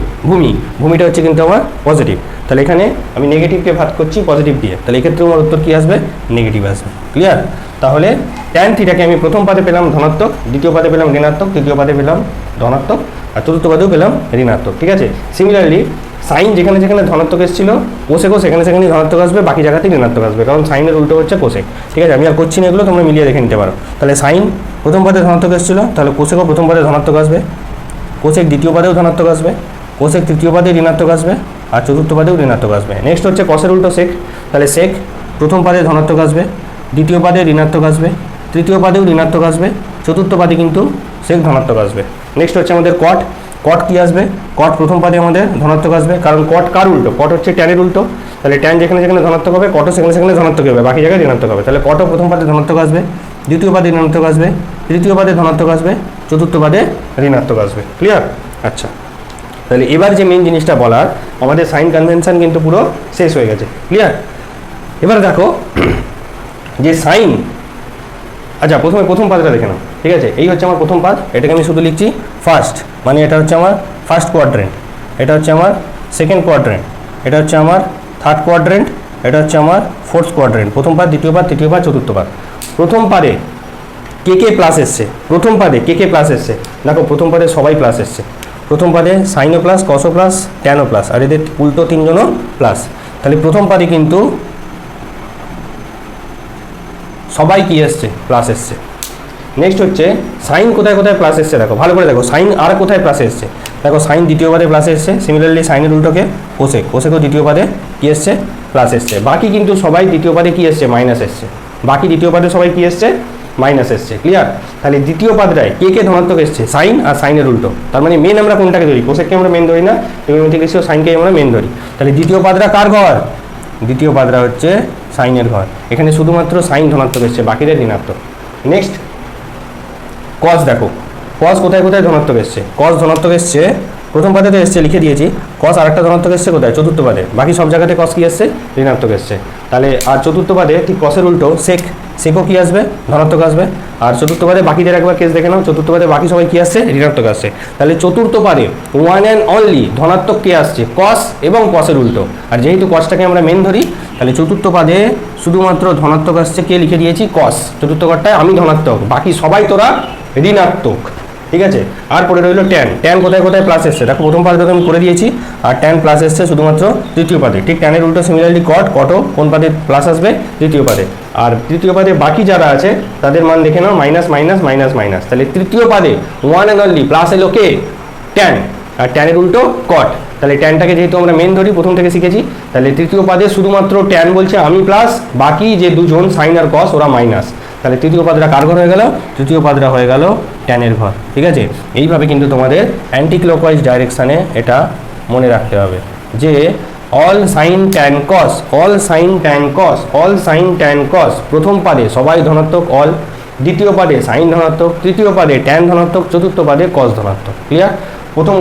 ভূমিটা হচ্ছে কিন্তু আমার পজিটিভ, তাহলে এখানে আমি নেগেটিভকে ভাগ করছি পজিটিভ দিয়ে, তাহলে এক্ষেত্রে আমার উত্তর কী আসবে, নেগেটিভ আসবে। ক্লিয়ার? তাহলে ট্যান থিটাকে আমি প্রথম পাদে পেলাম ধনাত্মক, দ্বিতীয় পাদে পেলাম ঋণাত্মক, তৃতীয় পাদে পেলাম ধনাত্মক আর চতুর্থ পাদেও পেলাম ঋণাত্মক। ঠিক আছে, সিমিলারলি সাইন যেখানে যেখানে ধনাত্মক এসেছিল কোসেকও সেখানে সেখানে ধনাত্মক আসবে, বাকি জায়গাতেই ঋণাত্মক আসবে, কারণ সাইনের উল্টো হচ্ছে কোসেক। ঠিক আছে, আমি আর করছি না এগুলো, তোমরা মিলিয়ে দেখে নিতে পারো। তাহলে সাইন প্রথম পাদে ধনাত্মক এসেছিল, তাহলে কোসেকও প্রথম পাদে ধনাত্মক আসবে, কোসেক দ্বিতীয় পাদেও ধনাত্মক আসবে, কোসেক তৃতীয় পাদে ঋণাত্মক আসবে আর চতুর্থ পাদেও ঋণাত্মক আসবে। নেক্সট হচ্ছে কসের উল্টো সেক, তাহলে সেক প্রথম পাদে ধনাত্মক আসবে, দ্বিতীয় পাদে ঋণাত্মক আসবে, তৃতীয় পাদেও ঋণাত্মক আসবে, চতুর্থ পাদে কিন্তু সেক ধনাত্মক আসবে। নেক্সট হচ্ছে আমাদের কট কি আসবে, কট প্রথম পাদে আমাদের ধনাত্মক আসবে, কারণ কট কার উল্টো, কট হচ্ছে ট্যানের উল্টো, তাহলে ট্যান যেখানে যেখানে ধনাত্মক হবে কটও সেখানে সেখানে ধনাত্মক হবে, বাকি জায়গায় ঋণাত্মক হবে, তাহলে কটও প্রথম পাদে ধনাত্মক আসবে, দ্বিতীয় পাদে ঋণাত্মক আসবে, তৃতীয় পাদে ধনাত্মক আসবে, চতুর্থ পাদে ঋণাত্মক আসবে। ক্লিয়ার? আচ্ছা, তাহলে এবার যে মেন জিনিসটা বলার, আমাদের সাইন কনভেনশন কিন্তু পুরো শেষ হয়ে গেছে। ক্লিয়ার? এবার দেখো যে সাইন, আচ্ছা প্রথম পাদটা দেখে নাও। ঠিক আছে, এই হচ্ছে আমার প্রথম পাদ, এটাকে আমি শুধু লিখছি ফার্স্ট, মানে এটা হচ্ছে আমার ফার্স্ট কোয়াড্রেন্ট, এটা হচ্ছে আমার সেকেন্ড কোয়াড্রেন্ট, এটা হচ্ছে আমার থার্ড কোয়াড্রেন্ট, এটা হচ্ছে আমার ফোর্থ কোয়াড্রেন্ট। প্রথম পাদ, দ্বিতীয় পাদ, তৃতীয় পাদ, চতুর্থ পাদ। প্রথম পাদে কে প্লাস এসছে, প্রথম পাদে কে প্লাস এসছে, দেখো প্রথম পাদে সবাই প্লাস এসছে, প্রথম পাদে সাইনও প্লাস, কসও প্লাস, ট্যানও প্লাস, আর এদের উল্টো তিনজনও প্লাস, তাহলে প্রথম পাদে কিন্তু সবাই কি এসছে, প্লাস এসছে। নেক্সট হচ্ছে সাইন কোথায় কোথায় প্লাস এসছে, দেখো ভালো করে দেখো সাইন আর কোথায় প্লাস এসছে, দেখো সাইন দ্বিতীয় পাদে প্লাস এসছে, সিমিলারলি সাইনের উল্টোকে কোসেকও দ্বিতীয় পাদে কি এসছে, প্লাস এসছে। বাকি কিন্তু সবাই দ্বিতীয় পাদে কি এসছে, মাইনাস এসছে, বাকি দ্বিতীয় পাদে সবাই কি এসছে, মাইনাস এসছে। ক্লিয়ার? তাহলে দ্বিতীয় পাদটায় কে ধনাত্মক এসছে, সাইন আর সাইনের উল্টো, তার মানে মেন আমরা কোনটাকে ধরি, কোসেককে আমরা মেন ধরি না, ট্রিগোনোমেট্রিক রেশিও সাইনকে আমরা মেন ধরি। তাহলে দ্বিতীয় পাদটা কার ঘর, দ্বিতীয় পাদটা হচ্ছে সাইনের ঘর, এখানে শুধুমাত্র সাইন ধনাত্মক এসছে, বাকিদের ঋণাত্মক। নেক্সট কস, দেখো কস কোথায় কোথায় ধনাত্মক এসছে, কস ধনাত্মক এসছে প্রথম পাদে তো এসছে লিখে দিয়েছি, কস আরেকটা ধনাত্মক এসছে কোথায়, চতুর্থ পাদে, বাকি সব জায়গাতে কস কি এসছে, ঋণাত্মক এসছে। তাহলে আর চতুর্থ পাদে ঠিক কসের উল্টো সেকও কি আসবে, ধনাত্মক আসবে। আর চতুর্থ পাদে বাকিদের একবার কেস দেখে নাও, চতুর্থ পাদে বাকি সবাই কি আসছে, ঋণাত্মক আসছে। তাহলে চতুর্থ পাদে ওয়ান অ্যান্ড অনলি ধনাত্মক কে আসছে, কস এবং কসের উল্টো, আর যেহেতু কসটাকে আমরা মেন ধরি, তাহলে চতুর্থ পাদে শুধুমাত্র ধনাত্মক আসছে, কে লিখে দিয়েছি, কস। চতুর্থ পাদটায় আমি ধনাত্মক, বাকি সবাই তোরা ঋণাত্মক। ঠিক আছে, আর পরে রইল ট্যান কোথায় কোথায় প্লাস এসছে, দেখো প্রথম পাদে আমি করে দিয়েছি, আর ট্যান প্লাস এসছে শুধুমাত্র তৃতীয় পাদে। ঠিক ট্যানের উল্টো সিমিলারলি কটও কোন পাদে প্লাস আসবে, তৃতীয় পাদে। আর তৃতীয় পাদে বাকি যারা আছে তাদের মান দেখে নাও, মাইনাস মাইনাস মাইনাস মাইনাস, তাহলে তৃতীয় পাদে ওয়ান অ্যান্ড অনলি প্লাস এলো কে, ট্যান, আর ট্যানের উল্টো কট। তাহলে ট্যানটাকে যেহেতু আমরা মেন ধরি, প্রথম থেকে শিখেছি, তাহলে তৃতীয় পাদে শুধুমাত্র ট্যান বলছে আমি প্লাস, বাকি যে দুজন সাইন আর কস ওরা মাইনাস। তাহলে তৃতীয় পাদটা কার ঘর হয়ে গেল, তৃতীয় পাদটা হয়ে গেল ট্যানের ঘর। ঠিক আছে, এইভাবে কিন্তু তোমাদের অ্যান্টি ক্লকওয়াইজ ডাইরেকশানে এটা মনে রাখতে হবে যে অল সাইন ট্যান কস, অল সাইন ট্যান কস, অল সাইন ট্যান কস, প্রথম পাদে সবাই ধনাত্মক অল, দ্বিতীয় পাদে সাইন ধনাত্মক, তৃতীয় পাদে ট্যান ধনাত্মক, চতুর্থ পাদে কস ধনাত্মক। ক্লিয়ার? প্রথম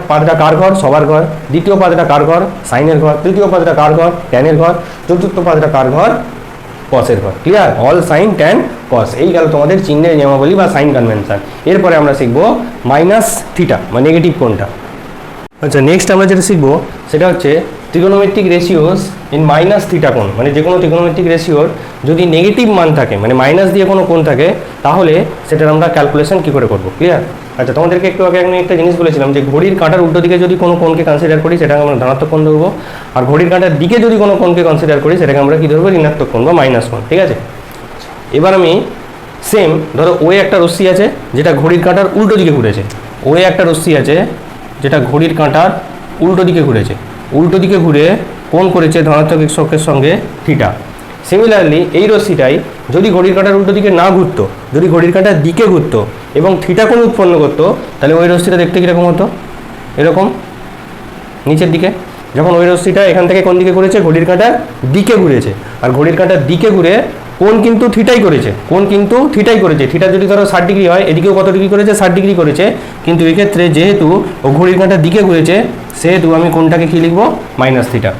পাদটা কার ঘর, সবার ঘর, দ্বিতীয় পাদটা কার ঘর, সাইনের ঘর, তৃতীয় পাদটা কার ঘর, ট্যানের ঘর, চতুর্থ পাদটা কার ঘর, কসের ঘর। ক্লিয়ার? অল সাইন ট্যান কস, এই গেল তোমাদের চিহ্নের নিয়মাবলী বা সাইন কনভেনশন। এরপরে আমরা শিখবো মাইনাস থিটা বা নেগেটিভ কোণটা। আচ্ছা, নেক্সট আমরা যেটা শিখবো সেটা হচ্ছে trigonometric ratios in minus theta কোণ। মানে যে কোনো ট্রিগোনোমেট্রিক রেশিওর যদি নেগেটিভ মান থাকে, মানে মাইনাস দিয়ে কোনো কোণ থাকে, তাহলে সেটার আমরা ক্যালকুলেশন কী করে করবো। ক্লিয়ার? আচ্ছা, তোমাদেরকে একটু আগে আমি একটা জিনিস বলেছিলাম যে ঘড়ির কাঁটার উল্টো দিকে যদি কোনো কোণকে কনসিডার করি সেটাকে আমরা ধনাত্মক কোণ ধরবো, আর ঘড়ির কাঁটার দিকে যদি কোনো কোণকে কনসিডার করি সেটাকে আমরা কী ধরবো, ঋণাত্মক কোণ বা মাইনাস কোণ। ঠিক আছে? এবার আমি সেম ধরো ওয়ে একটা রশ্মি আছে যেটা ঘড়ির কাঁটার উল্টো দিকে ঘুরেছে, ওয়ে একটা রশ্মি আছে যেটা ঘড়ির কাঁটার উল্টো দিকে ঘুরেছে, উল্টো দিকে ঘুরে কোণ করেছে ধনাত্মক x অক্ষের সঙ্গে থিটা। সিমিলারলি এই রশ্মিটাই যদি ঘড়ির কাঁটার উল্টো দিকে না ঘুরতো, যদি ঘড়ির কাঁটার দিকে ঘুরতো এবং থিটা কোণ উৎপন্ন করতো, তাহলে ওই রশ্মিটা দেখতে কীরকম হতো, এরকম নিচের দিকে। যখন ওই রশ্মিটা এখান থেকে কোন দিকে ঘুরেছে, ঘড়ির কাঁটার দিকে ঘুরেছে, আর ঘড়ির কাঁটার দিকে ঘুরে কোণ কিন্তু থিটাই করেছে, কোণ কিন্তু থিটাই করেছে। থিটা যদি ধরো 60 ডিগ্রি হয়, এদিকেও কত ডিগ্রি করেছে, 60 ডিগ্রি করেছে, কিন্তু এক্ষেত্রে যেহেতু ও ঘড়ির কাঁটার দিকে ঘুরেছে সেহেতু আমি কোণটাকে কী লিখবো, মাইনাস থিটা।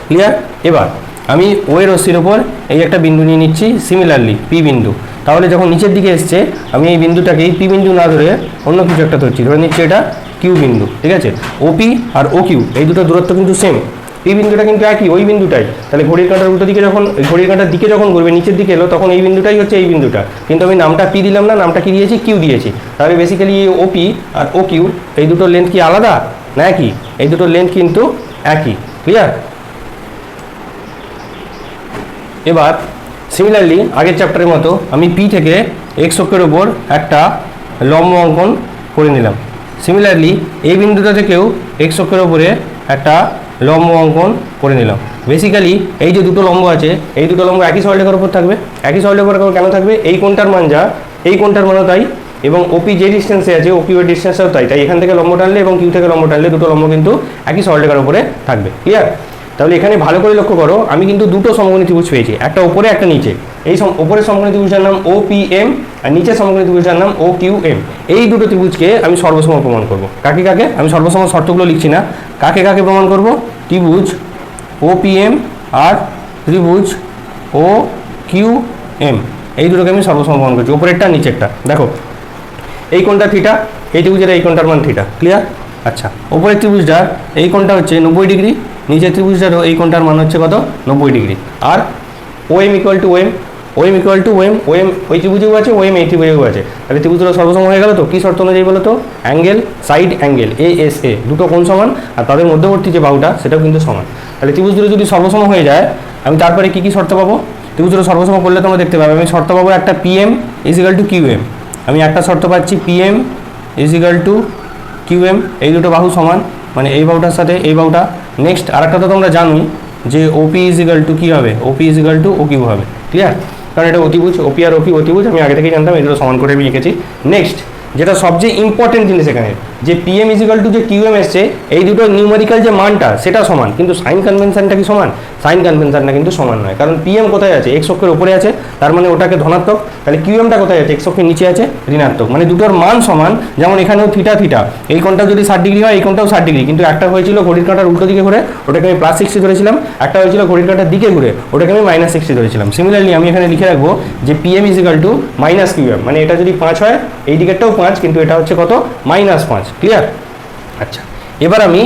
ক্লিয়ার? এবার আমি ওই রশ্মির ওপর এই একটা বিন্দু নিয়ে নিচ্ছি, সিমিলারলি পি বিন্দু। তাহলে যখন নিচের দিকে এসছে আমি এই বিন্দুটাকে পি বিন্দু না ধরে অন্য কিছু একটা ধরছি, ধরে নিচ্ছি এটা কিউ বিন্দু। ঠিক আছে? ওপি আর ও কিউ এই দুটো দূরত্ব কিন্তু সেম, পি বিন্দুটা কিন্তু একই, ওই বিন্দুটাই। তাহলে ঘড়ির কাঁটার উল্টো দিকে যখন, ঘড়ির কাঁটার দিকে যখন ঘুরবে নিচের দিকে এলো, তখন এই বিন্দুটাই হচ্ছে এই বিন্দুটা, কিন্তু আমি নামটা পি দিলাম না, নামটা কি দিয়েছি, কিউ দিয়েছি। তাহলে বেসিক্যালি এই ওপি আর ও কিউ এই দুটোর লেন্থ কি আলাদা না একই? এই দুটোর লেন্থ কিন্তু একই। ক্লিয়ার? এবার সিমিলারলি আগের চ্যাপ্টারের মতো আমি পি থেকে এক্স অক্ষের ওপর একটা লম্ব অঙ্কন করে নিলাম। সিমিলারলি এই বিন্দুটা থেকেও এক্স অক্ষের ওপরে একটা লম্ব অঙ্কন করে নিলাম। বেসিক্যালি এই যে দুটো লম্ব আছে, এই দুটো লম্ব একই সরলরেখার উপর থাকবে। একই সরলরেখার উপর কেন থাকবে? এই কোণটার মান যা, এই কোণটার মানও তাই, এবং ওপি যে ডিস্টেন্সে আছে ওকিউ এর ডিস্টেন্সটাও তাই। তাই এখান থেকে লম্ব টানলে এবং কিউ থেকে লম্ব টানলে দুটো লম্ব কিন্তু একই সরলরেখার উপরে থাকবে। ক্লিয়ার? তাহলে এখানে ভালো করে লক্ষ্য করো, আমি কিন্তু দুটো সমকোণী ত্রিভুজ পেয়েছি, একটা উপরে একটা নিচে। এই উপরের সমকোণী ত্রিভুজটার নাম ও পি এম, আর নিচের সমকোণী ত্রিভুজটার নাম ও কিউ এম। এই দুটো ত্রিভুজকে আমি সর্বসম প্রমাণ করব। কাকে কাকে? আমি সর্বসম শর্তগুলো লিখছি না, কাকে কাকে প্রমাণ করব? ত্রিভুজ ও পি এম আর ত্রিভুজ ও কিউ এম, এই দুটোকে আমি সর্বসম প্রমাণ করছি, উপরেরটা নিচেরটা। দেখো এই কোণটা থিটা, এই ত্রিভুজের এই কোণটার মান থিটা। ক্লিয়ার? আচ্ছা, উপরের ত্রিভুজটার এই কোণটা হচ্ছে 90 ডিগ্রি, নিচের ত্রিভুজটারও এই কোণটার মান হচ্ছে কত, 90 ডিগ্রি। আর O M equal to OM, OM equal to OM, OM ওই ত্রিভুজেও আছে, ওএম এই ত্রিভুজেও আছে। তাহলে ত্রিভুজগুলো সর্বসম হয়ে গেল। তো কী শর্ত অনুযায়ী বলো তো? Angle, side angle A S A, দুটো কোণ সমান, আর তাদের মধ্যবর্তী যে বাহুটা সেটাও কিন্তু সমান। তাহলে ত্রিভুজগুলো যদি সর্বসম হয়ে যায়, আমি তারপরে কী কী শর্ত পাবো? ত্রিভুজগুলো সর্বসম করলে তোমরা দেখতে পাবে আমি শর্ত পাবো একটা PM equal to Q M. আমি একটা শর্ত পাচ্ছি PM equal to Q M, এই দুটো বাহু সমান, মানে এই বাহুটার সাথে এই বাহুটা। নেক্সট আরেকটা তো তোমরা জানোই যে ওপি ইজিক্যাল টু কী হবে, ওপি ইজিক্যাল টু ও কিউ হবে। ক্লিয়ার? কারণ এটা অতিভুজ, ওপি আর ওপি অতিভুজ, আমি আগে থেকেই জানতাম, এগুলো সমান করে আমি লিখেছি। নেক্সট যেটা সবচেয়ে ইম্পর্টেন্ট জিনিস এখানে, যে পিএম ইজিক্যাল টু যে কিউএম এসছে, এই দুটো নিউমেরিক্যাল যে মানটা সেটা সমান, কিন্তু সাইন কনভেনশনটা কি সমান? সাইন কনভেনশনটা কিন্তু সমান নয়, কারণ পিএম কোথায় আছে, এক্স অক্ষের উপরে আছে, তার মানে ওটাকে ধনাত্মক। তাহলে কিউএমটা কোথায় আছে, এক্স অক্ষের নিচে আছে, ঋণাত্মক। মানে দুটোর মান সমান। যেমন এখানেও থিটা থিটা, এই কোণটাও যদি 60 ডিগ্রি হয়, এই কোণটাও 60 ডিগ্রি, কিন্তু একটা হয়েছিল ঘড়ির কাঁটার উল্টো দিকে ঘুরে, ওটাকে আমি +60 ধরেছিলাম, একটা হয়েছিল ঘড়ির কাঁটার দিকে ঘুরে, ওটাকে আমি -60 ধরেছিলাম। সিমিলারলি আমি এখানে লিখে রাখবো যে PM equal to minus QM, মানে এটা যদি 5 হয়, এই দিকেরটাও 5, কিন্তু এটা হচ্ছে কত, -5। ক্লিয়ার? আচ্ছা, এবার আমি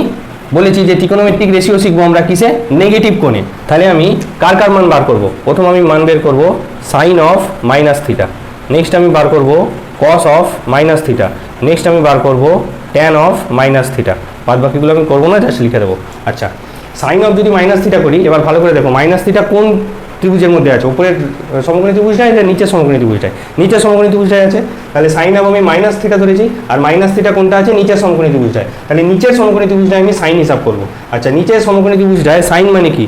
বলেছি যে ত্রিকোণমিতিক রেশিও শিখবো আমরা কিসে, নেগেটিভ কোণে। তাহলে আমি কার কার মান বার করব? প্রথম আমি মান বের করব sine of minus theta, next আমি বার করব cos of minus theta, next আমি বার করব ট্যান অফ মাইনাস থিটা। বাদ বাকিগুলো আমি করবো না, জাস্ট লিখে দেবো। আচ্ছা, সাইন অফ যদি মাইনাস থিটা করি, এবার ভালো করে দেখো মাইনাস থিটা কোন ত্রিভুজের মধ্যে আছে, উপরের সমকোণী ত্রিভুজটায় না নিচের সমকোণী ত্রিভুজটায়? নিচের সমকোণী ত্রিভুজটায় আছে। তাহলে সাইন অফ আমি মাইনাস থিটা ধরেছি, আর মাইনাস থিটা কোনটা আছে, নিচের সমকোণী ত্রিভুজটায়। তাহলে নিচের সমকোণী ত্রিভুজটায় আমি সাইন হিসাব করবো। আচ্ছা, নিচের সমকোণী ত্রিভুজটায় সাইন মানে কি,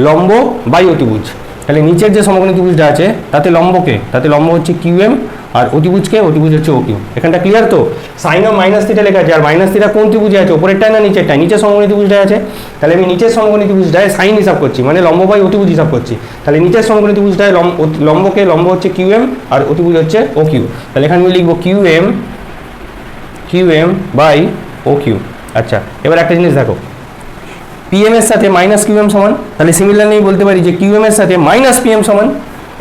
লম্ব বাই অতিভুজ। তাহলে নিচের যে সমকোণী ত্রিভুজটা আছে তাতে লম্বকে, তাতে লম্ব হচ্ছে কিউএম, আর অতিভুজকে, অতিভুজ হচ্ছে ও কিউ। এখানটা ক্লিয়ার তো? সাইন অফ মাইনাস থিটা লেখা আছে, আর মাইনাস থিটা কোন ত্রিভুজে আছে, উপরেরটায় না নিচেরটায়? নিচের সমকোণী ত্রিভুজটায় আছে। তাহলে আমি নিচের সমকোণী ত্রিভুজটায় সাইন হিসাব করছি, মানে লম্ব বাই অতিভুজ হিসাব করছি। তাহলে নিচের সমকোণী ত্রিভুজটায় লম্বকে, লম্ব হচ্ছে কিউএম আর অতিভুজ হচ্ছে ও কিউ। তাহলে এখানে আমি লিখবো কিউএম বাই ও কিউ। আচ্ছা, এবার একটা জিনিস দেখো, পিএম এর সাথে মাইনাস কিউএম সমান, তাহলে সিমিলারলি বলতে পারি যে কিউএম এর সাথে মাইনাস পিএম সমান।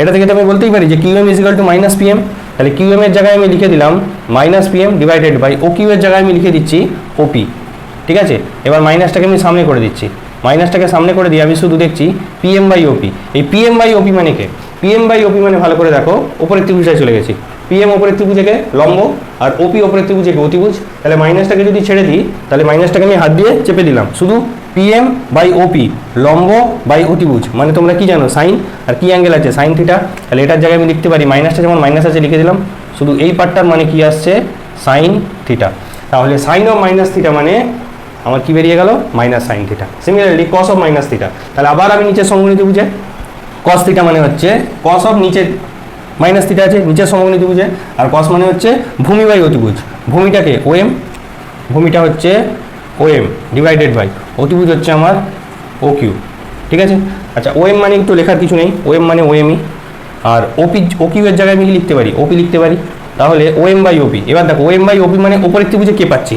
এটা থেকে তো আমি বলতেই পারি যে QM is equal to minus PM. তাহলে কিউএম এর জায়গায় আমি লিখে দিলাম minus PM divided by O Q এর জায়গায় আমি লিখে দিচ্ছি ওপি। ঠিক আছে, এবার মাইনাসটাকে আমি সামনে করে দিচ্ছি, মাইনাসটাকে সামনে করে দিয়ে আমি শুধু দেখছি পিএম বাই ওপি। এই পিএম বাই ওপি মানে কে? পিএম বাই ওপি মানে ভালো করে দেখো, উপরের ত্রিভুজায় চলে গেছি। পিএম ওপরের ত্রিভুজকে লম্ব আর ওপি ওপরের ত্রিভুজকে অতিভুজ। তাহলে মাইনাসটাকে যদি ছেড়ে দিই তাহলে মাইনাসটাকে আমি হাত দিয়ে চেপে দিলাম, শুধু পিএম বাই ওপি লম্ব বাই অতিভুজ মানে তোমরা কি জানো সাইন, আর কি অ্যাঙ্গেল আছে সাইন থিটা। তাহলে এটার জায়গায় আমি লিখতে পারি মাইনাসটা যেমন মাইনাস আছে লিখে দিলাম, শুধু এই পার্টটার মানে কি আসছে সাইন থিটা। তাহলে সাইন অফ মাইনাস থিটা মানে আমার কি বেরিয়ে গেল minus sine theta. Similarly cos of minus theta, তাহলে আবার আমি নিচের সমকোণী ত্রিভুজে কস থিটা মানে হচ্ছে কস অফ নিচে মাইনাস থিটা আছে নিচের সমকোণী ত্রিভুজে, আর কস মানে হচ্ছে ভূমি বাই অতিভুজ। ভূমিটাকে ওএম, ভূমিটা হচ্ছে ওএম ডিভাইডেড বাই অতিভুজ হচ্ছে আমার ও কিউ। ঠিক আছে, আচ্ছা ওএম মানে একটু লেখার কিছু নেই, ওএম মানে ওএমই। আর ওপি ও কিউ এর জায়গায় আমি কি লিখতে পারি ওপি লিখতে পারি। তাহলে ওএম বাই ওপি, এবার দেখো ওএম বাই ওপি মানে উপরের ত্রিভুজে কে পাচ্ছি,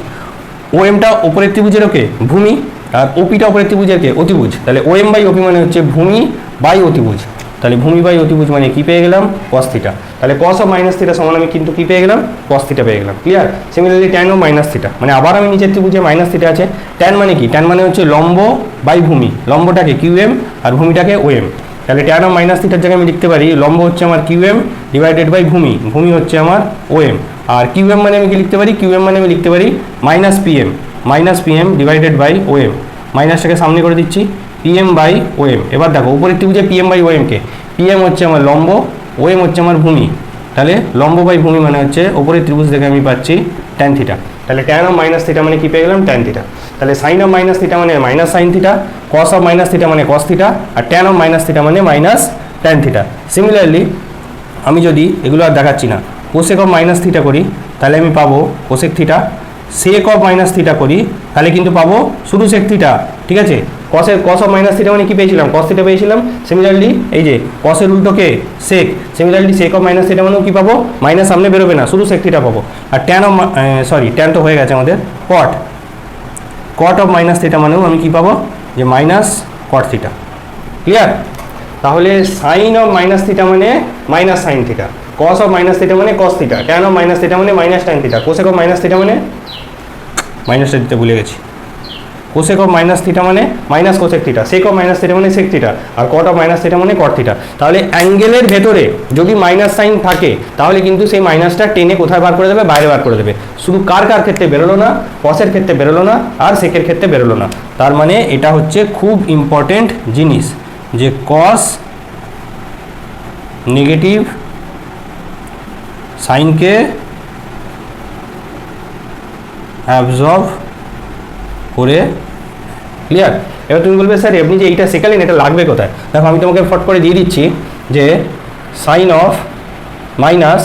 ওএমটা উপরের ত্রিভুজের কে ভূমি আর ওপিটা উপরের ত্রিভুজের কে অতিভুজ। তাহলে ওএম বাই ওপি মানে হচ্ছে ভূমি বাই অতিভুজ। তাহলে ভূমি বাই অতিভুজ মানে কি পেয়ে গেলাম কস থিটা। তাহলে কস অফ মাইনাস থিটা সমান আমি কিন্তু কি পেয়ে গেলাম কস থিটা পেয়ে গেলাম। Clear? Similarly tan of minus theta মানে আবার আমি নিচের ত্রিভুজে মাইনাস থিটা আছে, ট্যান মানে কি ট্যান মানে হচ্ছে লম্ব বাই ভূমি, লম্বটাকে কিউএম আর ভূমিটাকে ওএম। তাহলে ট্যান অফ মাইনাস থিটার জায়গায় আমি লিখতে পারি লম্ব হচ্ছে আমার কিউএম ডিভাইডেড বাই ভূমি, ভূমি হচ্ছে আমার ওএম। আর কিউএম মানে আমি কি লিখতে পারি কিউএম মানে আমি লিখতে পারি minus PM divided by OM. মাইনাসটাকে সামনে করে দিচ্ছি পিএম বাই ওএম। এবার দেখো উপরের ত্রিভুজে পিএম বাই ওএমকে, পিএম হচ্ছে আমার লম্ব, ওএম হচ্ছে আমার ভূমি। তাহলে লম্ব বাই ভূমি মানে হচ্ছে উপরের ত্রিভুজ থেকে আমি পাচ্ছি ট্যান থিটা। তাহলে ট্যান অফ মাইনাস থিটা মানে কি পেয়ে গেলাম ট্যান থিটা। তাহলে সাইন অফ মাইনাস থিটা মানে minus sine theta, cos of minus theta মানে কস থিটা, আর ট্যান অফ মাইনাস থিটা মানে মাইনাস ট্যান থিটা। সিমিলারলি আমি যদি এগুলো আর দেখাচ্ছি না, কোসেক অফ মাইনাস থিটা করি তাহলে আমি পাবো cosec theta, sec of minus theta করি তাহলে কিন্তু পাবো শুধু সেক থিটা। ঠিক আছে, কস অফ মাইনাস থিটা মানে কি পেয়েছিলাম কস থিটা পেয়েছিলাম। সিমিলারলি এই যে কসের উল্টোকে sec, similarly sec of minus theta মানেও কি পাবো মাইনাস সামনে বেরোবে না শুধু সেক থিটা পাবো। আর ট্যান অফ ট্যান তো হয়ে গেছে আমাদের, কট অফ মাইনাস থিটা মানেও আমি কি পাবো যে মাইনাস কট থিটা। ক্লিয়ার? তাহলে সাইন অফ মাইনাস থিটা মানে minus sine theta, cos of minus theta মানে cos theta, tan of minus theta মানে minus tan theta, cosec of minus theta মানে মাইনাসটা দিতে ভুলে গেছি, কোসেক অফ মাইনাস থিটা মানে minus cosec theta, sec of minus theta মানে sec theta, আর কট অফ মাইনাস থিটা মানে কট থিটা। তাহলে অ্যাঙ্গেলের ভেতরে যদি মাইনাস সাইন থাকে তাহলে কিন্তু সেই মাইনাসটা টেনে কোথায় বার করে দেবে বাইরে বার করে দেবে। শুধু কার ক্ষেত্রে বেরোলো না, কসের ক্ষেত্রে বেরোলো না আর সেকের ক্ষেত্রে বেরোলো না। তার মানে এটা হচ্ছে খুব ইম্পর্টেন্ট জিনিস যে কস নেগেটিভ সাইনকে অ্যাবজর্ব করে। ক্লিয়ার? এবার তুমি বলবে স্যার আপনি যে এইটা শেখালেন এটা লাগবে কোথায়? দেখো আমি তোমাকে ফট করে দিয়ে দিচ্ছি যে সাইন অফ মাইনাস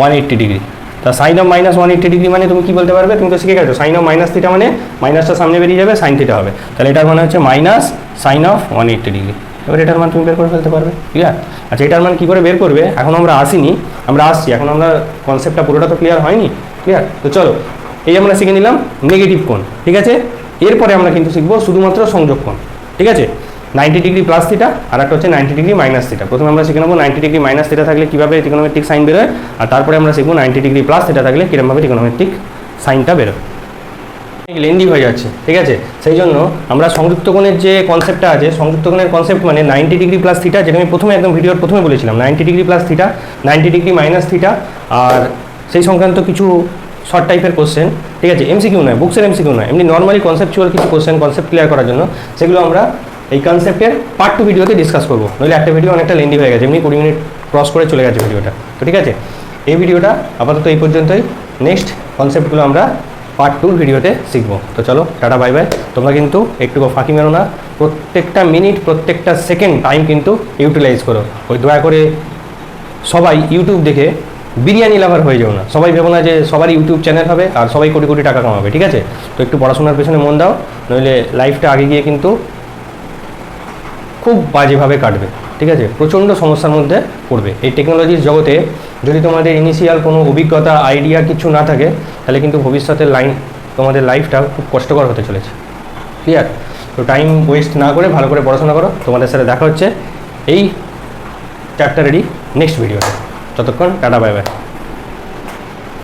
180 ডিগ্রি। তা সাইন অফ মাইনাস 180 ডিগ্রি মানে তুমি কি বলতে পারবে, তুমি তো শিখে গেছো সাইন অফ মাইনাস থিটা মানে মাইনাসটা সামনে বেরিয়ে যাবে সাইন থিটা হবে, তাহলে এটার মানে হচ্ছে মাইনাস সাইন অফ 180 ডিগ্রি। এবার এটার মান তুমি বের করে ফেলতে পারবে। ক্লিয়ার? আচ্ছা এটার মান কী করে বের করবে এখন আমরা আসিনি, আমরা আসছি, এখন আমরা কনসেপ্টটা পুরোটা তো ক্লিয়ার হয়নি। ক্লিয়ার? তো চলো এই আমরা শিখে নিলাম নেগেটিভ কোণ। ঠিক আছে, এরপরে আমরা কিন্তু শিখবো শুধুমাত্র সংযোগ কোণ। ঠিক আছে, 90 ডিগ্রি প্লাস থিটা আর একটা হচ্ছে 90 ডিগ্রি মাইনাস থিটা। প্রথমে আমরা শিখে নেবো 90 ডিগ্রি মাইনাস থিটা থাকলে কীভাবে ত্রিকোণমিতিক সাইন বেরোয়, আর তারপরে আমরা শিখবো 90 ডিগ্রি প্লাস থিটা থাকলে কীরকমভাবে ত্রিকোণমিতিক সাইনটা বেরোয়। লেন্দি হয়ে যাচ্ছে। ঠিক আছে, সেই জন্য আমরা সংযুক্ত কোণের যে কনসেপ্টটা আছে, সংযুক্ত কোণের কনসেপ্ট মানে 90 ডিগ্রি প্লাস থিটা, যেটা আমি প্রথমে একদম ভিডিওর প্রথমে বলেছিলাম 90 degree plus theta, 90 degree minus theta, আর সেই সংক্রান্ত কিছু শর্ট টাইপের কোশ্চেন। ঠিক আছে, এমসিকিউ নয়, বুকসের এমসিকিউ নয়, এমনি নর্মালি কনসেপচুয়াল কিছু কোশ্চেন কনসেপ্ট ক্লিয়ার করার জন্য, সেগুলো আমরা এই কনসেপ্টের পার্ট 2 ভিডিওতে ডিসকাস করবো। নইলে একটা ভিডিও অনেকটা লেন্দি হয়ে গেছে, এমনি 20 মিনিট ক্রস করে চলে গেছে ভিডিওটা। তো ঠিক আছে, এই ভিডিওটা আপাতত এই পর্যন্তই, নেক্সট কনসেপ্টগুলো আমরা পার্ট 2 ভিডিওতে শিখবো। তো চলো টাটা বাই বাই। তোমরা কিন্তু একটুকু ফাঁকি মেরো না, প্রত্যেকটা মিনিট প্রত্যেকটা সেকেন্ড টাইম কিন্তু ইউটিলাইজ করো। ওই দয়া করে সবাই ইউটিউব দেখে বিরিয়ানি লাভার হয়ে যাও না, সবাই ভেবো না যে সবার ইউটিউব চ্যানেল হবে আর সবাই কোটি কোটি টাকা কামাবে। ঠিক আছে, তো একটু পড়াশোনার পেছনে মন দাও, নইলে লাইফটা আগে গিয়ে কিন্তু খুব বাজেভাবে কাটবে। ঠিক আছে, প্রচণ্ড সমস্যার মধ্যে পড়বে। এই টেকনোলজির জগতে যদি তোমাদের ইনিশিয়াল কোনো অভিজ্ঞতা আইডিয়া কিছু না থাকে তাহলে কিন্তু ভবিষ্যতের তোমাদের লাইফটা খুব কষ্টকর হতে চলেছে। ক্লিয়ার? তো টাইম ওয়েস্ট না করে ভালো করে পড়াশোনা করো। তোমাদের সাথে দেখা হচ্ছে এই চারটা রেডি নেক্সট ভিডিওতে। ততক্ষণ টাটা বাই বাই।